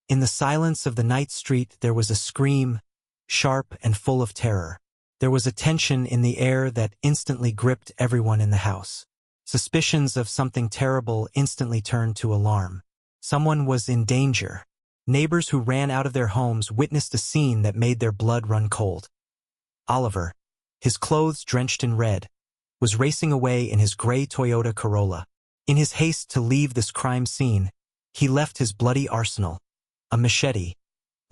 In the silence of the night street there was a scream, sharp and full of terror. There was a tension in the air that instantly gripped everyone in the house. Suspicions of something terrible instantly turned to alarm. Someone was in danger. Neighbors who ran out of their homes witnessed a scene that made their blood run cold. Oliver, his clothes drenched in red, was racing away in his gray Toyota Corolla. In his haste to leave this crime scene, he left his bloody arsenal, a machete,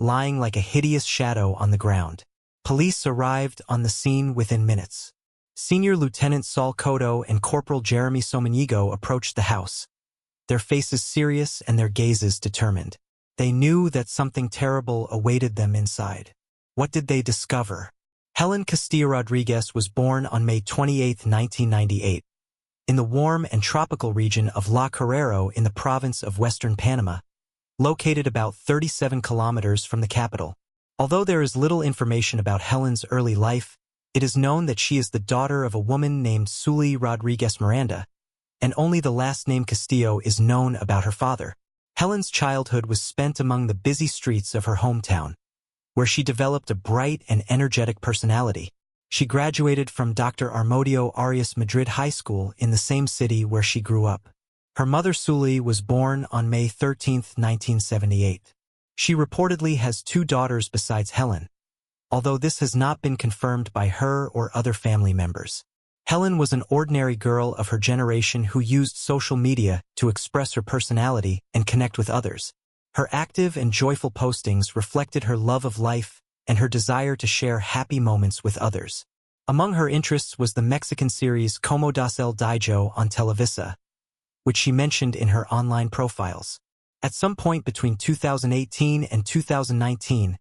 lying like a hideous shadow on the ground. Police arrived on the scene within minutes. Senior Lieutenant Saul Cotto and Corporal Jeremy Somanigo approached the house, their faces serious and their gazes determined. They knew that something terrible awaited them inside. What did they discover? Helen Castillo Rodriguez was born on May 28, 1998, in the warm and tropical region of La Carrero in the province of Western Panama, located about 37 kilometers from the capital. Although there is little information about Helen's early life, it is known that she is the daughter of a woman named Sully Rodriguez Miranda, and only the last name Castillo is known about her father. Helen's childhood was spent among the busy streets of her hometown, where she developed a bright and energetic personality. She graduated from Dr. Armodio Arias Madrid High School in the same city where she grew up. Her mother Sully was born on May 13, 1978. She reportedly has 2 daughters besides Helen, although this has not been confirmed by her or other family members. Helen was an ordinary girl of her generation who used social media to express her personality and connect with others. Her active and joyful postings reflected her love of life and her desire to share happy moments with others. Among her interests was the Mexican series Como das el Dijo on Televisa, which she mentioned in her online profiles. At some point between 2018 and 2019,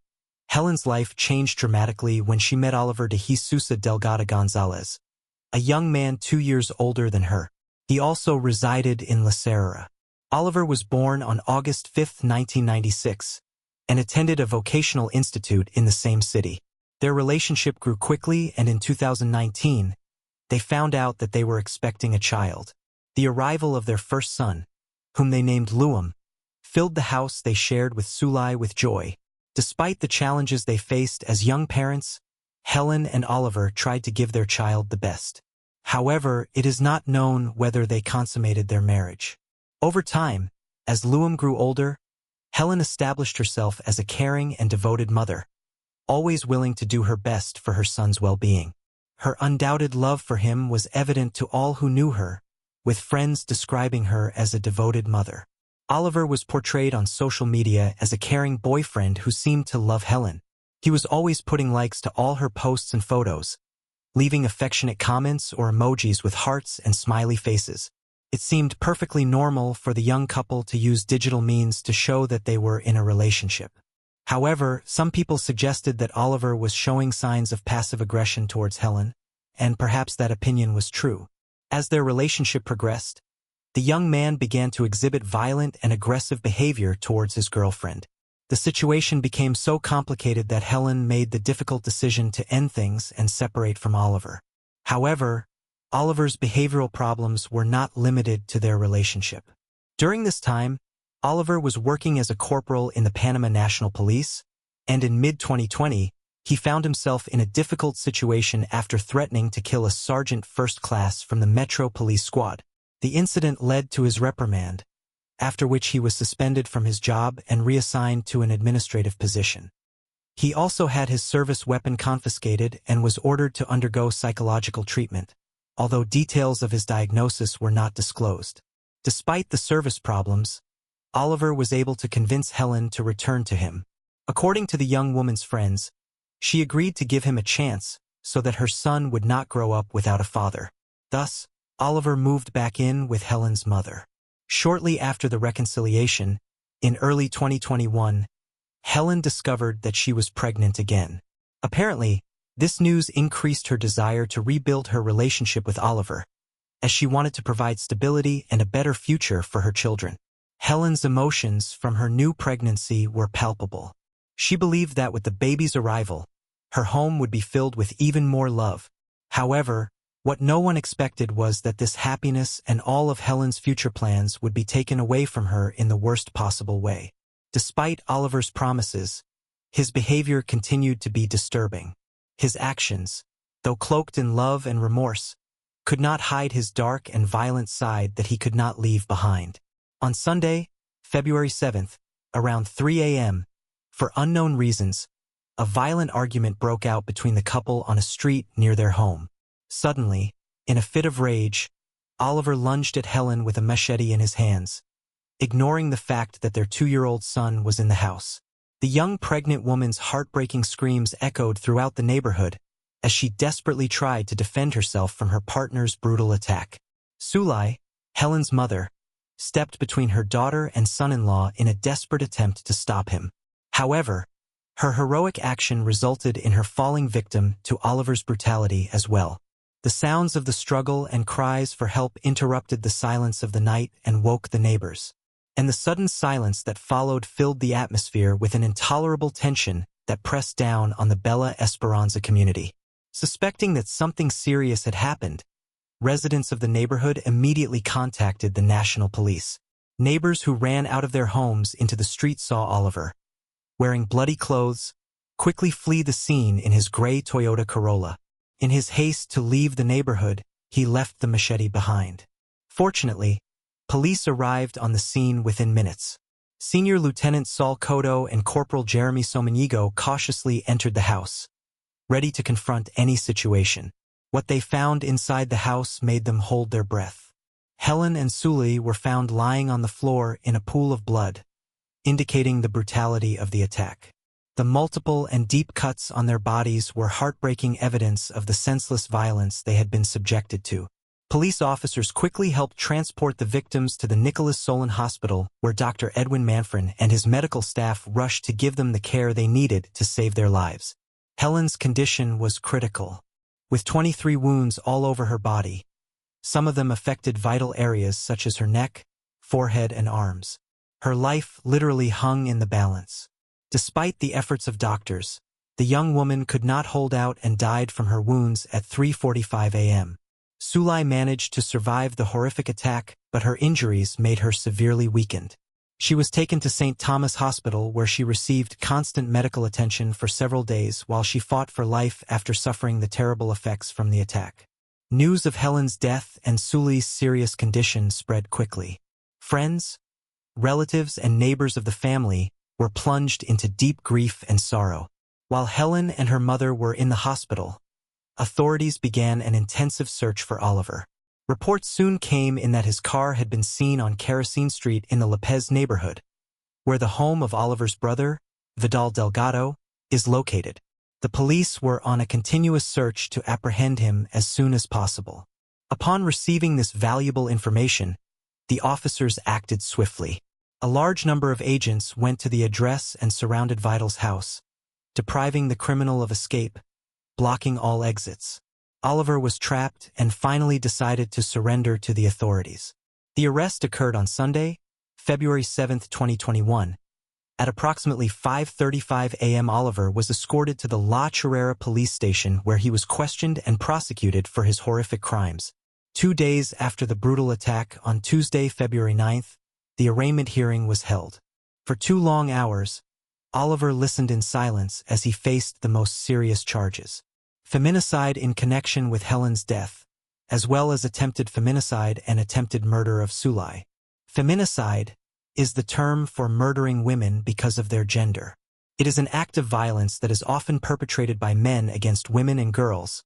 Helen's life changed dramatically when she met Oliver de Jesusa Delgado Gonzalez, a young man 2 years older than her. He also resided in La Serra. Oliver was born on August 5, 1996, and attended a vocational institute in the same city. Their relationship grew quickly, and in 2019, they found out that they were expecting a child. The arrival of their first son, whom they named Luam, filled the house they shared with Sully with joy. Despite the challenges they faced as young parents, Helen and Oliver tried to give their child the best. However, it is not known whether they consummated their marriage. Over time, as Luam grew older, Helen established herself as a caring and devoted mother, always willing to do her best for her son's well-being. Her undoubted love for him was evident to all who knew her, with friends describing her as a devoted mother. Oliver was portrayed on social media as a caring boyfriend who seemed to love Helen. He was always putting likes to all her posts and photos, leaving affectionate comments or emojis with hearts and smiley faces. It seemed perfectly normal for the young couple to use digital means to show that they were in a relationship. However, some people suggested that Oliver was showing signs of passive aggression towards Helen, and perhaps that opinion was true. As their relationship progressed, the young man began to exhibit violent and aggressive behavior towards his girlfriend. The situation became so complicated that Helen made the difficult decision to end things and separate from Oliver. However, Oliver's behavioral problems were not limited to their relationship. During this time, Oliver was working as a corporal in the Panama National Police, and in mid-2020, he found himself in a difficult situation after threatening to kill a sergeant first class from the Metro Police Squad. The incident led to his reprimand, after which he was suspended from his job and reassigned to an administrative position. He also had his service weapon confiscated and was ordered to undergo psychological treatment, although details of his diagnosis were not disclosed. Despite the service problems, Oliver was able to convince Helen to return to him. According to the young woman's friends, she agreed to give him a chance so that her son would not grow up without a father. Thus, Oliver moved back in with Helen's mother. Shortly after the reconciliation, in early 2021, Helen discovered that she was pregnant again. Apparently, this news increased her desire to rebuild her relationship with Oliver, as she wanted to provide stability and a better future for her children. Helen's emotions from her new pregnancy were palpable. She believed that with the baby's arrival, her home would be filled with even more love. However, what no one expected was that this happiness and all of Helen's future plans would be taken away from her in the worst possible way. Despite Oliver's promises, his behavior continued to be disturbing. His actions, though cloaked in love and remorse, could not hide his dark and violent side that he could not leave behind. On Sunday, February 7th, around 3 a.m., for unknown reasons, a violent argument broke out between the couple on a street near their home. Suddenly, in a fit of rage, Oliver lunged at Helen with a machete in his hands, ignoring the fact that their 2-year-old son was in the house. The young pregnant woman's heartbreaking screams echoed throughout the neighborhood as she desperately tried to defend herself from her partner's brutal attack. Sulai, Helen's mother, stepped between her daughter and son-in-law in a desperate attempt to stop him. However, her heroic action resulted in her falling victim to Oliver's brutality as well. The sounds of the struggle and cries for help interrupted the silence of the night and woke the neighbors. And the sudden silence that followed filled the atmosphere with an intolerable tension that pressed down on the Bella Esperanza community. Suspecting that something serious had happened, residents of the neighborhood immediately contacted the national police. Neighbors who ran out of their homes into the street saw Oliver, wearing bloody clothes, quickly flee the scene in his gray Toyota Corolla. In his haste to leave the neighborhood, he left the machete behind. Fortunately, police arrived on the scene within minutes. Senior Lieutenant Saul Cotto and Corporal Jeremy Somanigo cautiously entered the house, ready to confront any situation. What they found inside the house made them hold their breath. Helen and Sully were found lying on the floor in a pool of blood, indicating the brutality of the attack. The multiple and deep cuts on their bodies were heartbreaking evidence of the senseless violence they had been subjected to. Police officers quickly helped transport the victims to the Nicholas Solon Hospital, where Dr. Edwin Manfred and his medical staff rushed to give them the care they needed to save their lives. Helen's condition was critical, with 23 wounds all over her body. Some of them affected vital areas such as her neck, forehead, and arms. Her life literally hung in the balance. Despite the efforts of doctors, the young woman could not hold out and died from her wounds at 3:45 a.m. Sulai managed to survive the horrific attack, but her injuries made her severely weakened. She was taken to St. Thomas Hospital, where she received constant medical attention for several days while she fought for life after suffering the terrible effects from the attack. News of Helen's death and Sully's serious condition spread quickly. Friends, relatives, and neighbors of the family were plunged into deep grief and sorrow. While Helen and her mother were in the hospital, authorities began an intensive search for Oliver. Reports soon came in that his car had been seen on Kerosene Street in the Lopez neighborhood, where the home of Oliver's brother, Vidal Delgado, is located. The police were on a continuous search to apprehend him as soon as possible. Upon receiving this valuable information, the officers acted swiftly. A large number of agents went to the address and surrounded Vidal's house, depriving the criminal of escape, blocking all exits. Oliver was trapped and finally decided to surrender to the authorities. The arrest occurred on Sunday, February 7, 2021. At approximately 5:35 a.m. Oliver was escorted to the La Chorrera police station, where he was questioned and prosecuted for his horrific crimes. 2 days after the brutal attack on Tuesday, February 9th, the arraignment hearing was held. For 2 long hours, Oliver listened in silence as he faced the most serious charges: feminicide in connection with Helen's death, as well as attempted feminicide and attempted murder of Sulai. Feminicide is the term for murdering women because of their gender. It is an act of violence that is often perpetrated by men against women and girls,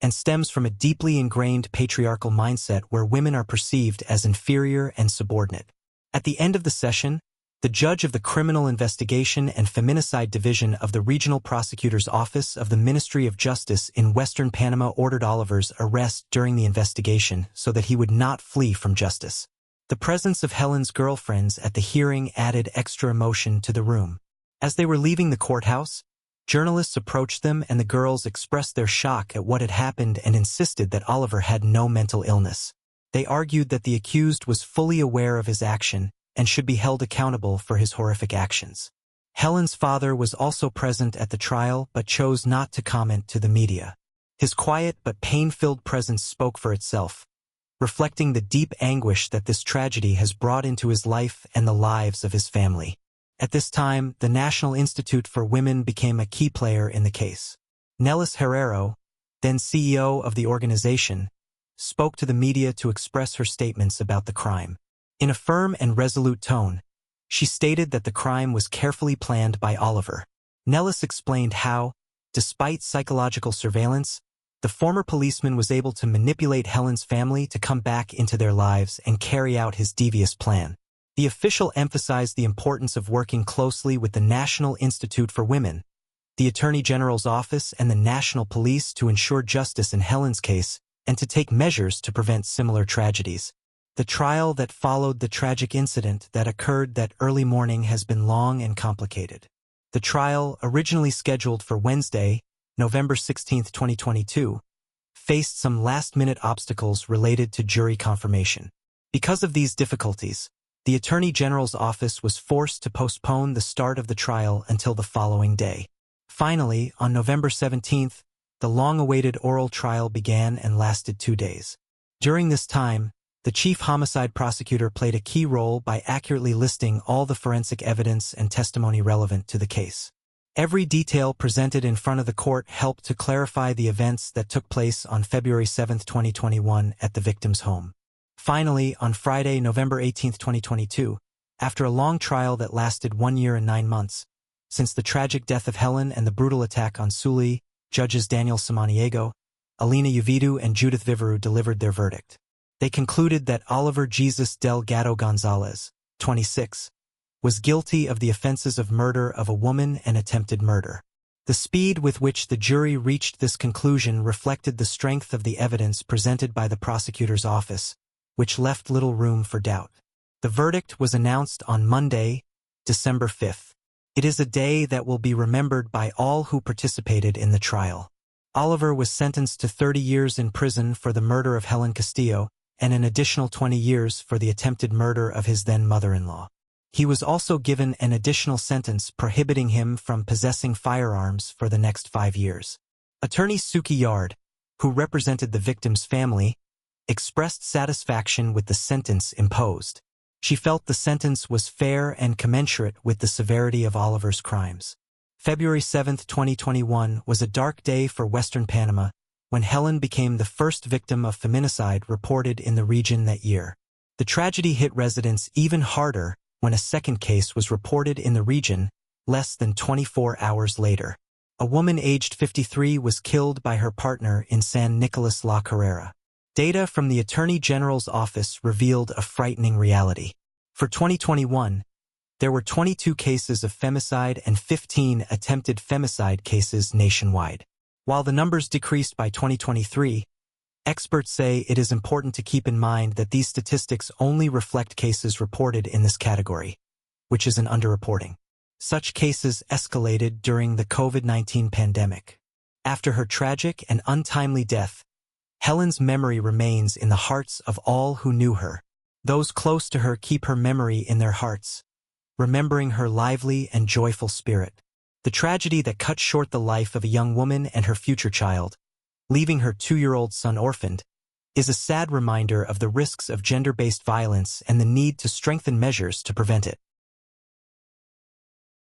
and stems from a deeply ingrained patriarchal mindset where women are perceived as inferior and subordinate. At the end of the session, the judge of the Criminal Investigation and Feminicide Division of the Regional Prosecutor's Office of the Ministry of Justice in Western Panama ordered Oliver's arrest during the investigation so that he would not flee from justice. The presence of Helen's girlfriends at the hearing added extra emotion to the room. As they were leaving the courthouse, journalists approached them and the girls expressed their shock at what had happened and insisted that Oliver had no mental illness. They argued that the accused was fully aware of his action and should be held accountable for his horrific actions. Helen's father was also present at the trial but chose not to comment to the media. His quiet but pain-filled presence spoke for itself, reflecting the deep anguish that this tragedy has brought into his life and the lives of his family. At this time, the National Institute for Women became a key player in the case. Nelis Herrero, then CEO of the organization, spoke to the media to express her statements about the crime. In a firm and resolute tone, she stated that the crime was carefully planned by Oliver. Nelis explained how, despite psychological surveillance, the former policeman was able to manipulate Helen's family to come back into their lives and carry out his devious plan. The official emphasized the importance of working closely with the National Institute for Women, the Attorney General's office, and the National Police to ensure justice in Helen's case and to take measures to prevent similar tragedies. The trial that followed the tragic incident that occurred that early morning has been long and complicated. The trial, originally scheduled for Wednesday, November 16, 2022, faced some last-minute obstacles related to jury confirmation. Because of these difficulties, the Attorney General's office was forced to postpone the start of the trial until the following day. Finally, on November 17, the long-awaited oral trial began and lasted 2 days. During this time, the chief homicide prosecutor played a key role by accurately listing all the forensic evidence and testimony relevant to the case. Every detail presented in front of the court helped to clarify the events that took place on February 7, 2021 at the victim's home. Finally, on Friday, November 18, 2022, after a long trial that lasted 1 year and 9 months, since the tragic death of Helen and the brutal attack on Sully, Judges Daniel Samaniego, Alina Uvidu, and Judith Viveru delivered their verdict. They concluded that Oliver Jesus Delgado Gonzalez, 26, was guilty of the offenses of murder of a woman and attempted murder. The speed with which the jury reached this conclusion reflected the strength of the evidence presented by the prosecutor's office, which left little room for doubt. The verdict was announced on Monday, December 5th. It is a day that will be remembered by all who participated in the trial. Oliver was sentenced to 30 years in prison for the murder of Helen Castillo and an additional 20 years for the attempted murder of his then mother-in-law. He was also given an additional sentence prohibiting him from possessing firearms for the next 5 years. Attorney Suki Yard, who represented the victim's family, expressed satisfaction with the sentence imposed. She felt the sentence was fair and commensurate with the severity of Oliver's crimes. February 7, 2021 was a dark day for Western Panama when Helen became the first victim of feminicide reported in the region that year. The tragedy hit residents even harder when a second case was reported in the region less than 24 hours later. A woman aged 53 was killed by her partner in San Nicolas La Carrera. Data from the Attorney General's office revealed a frightening reality. For 2021, there were 22 cases of femicide and 15 attempted femicide cases nationwide. While the numbers decreased by 2023, experts say it is important to keep in mind that these statistics only reflect cases reported in this category, which is an underreporting. Such cases escalated during the COVID-19 pandemic. After her tragic and untimely death, Helen's memory remains in the hearts of all who knew her. Those close to her keep her memory in their hearts, remembering her lively and joyful spirit. The tragedy that cut short the life of a young woman and her future child, leaving her 2-year-old son orphaned, is a sad reminder of the risks of gender-based violence and the need to strengthen measures to prevent it.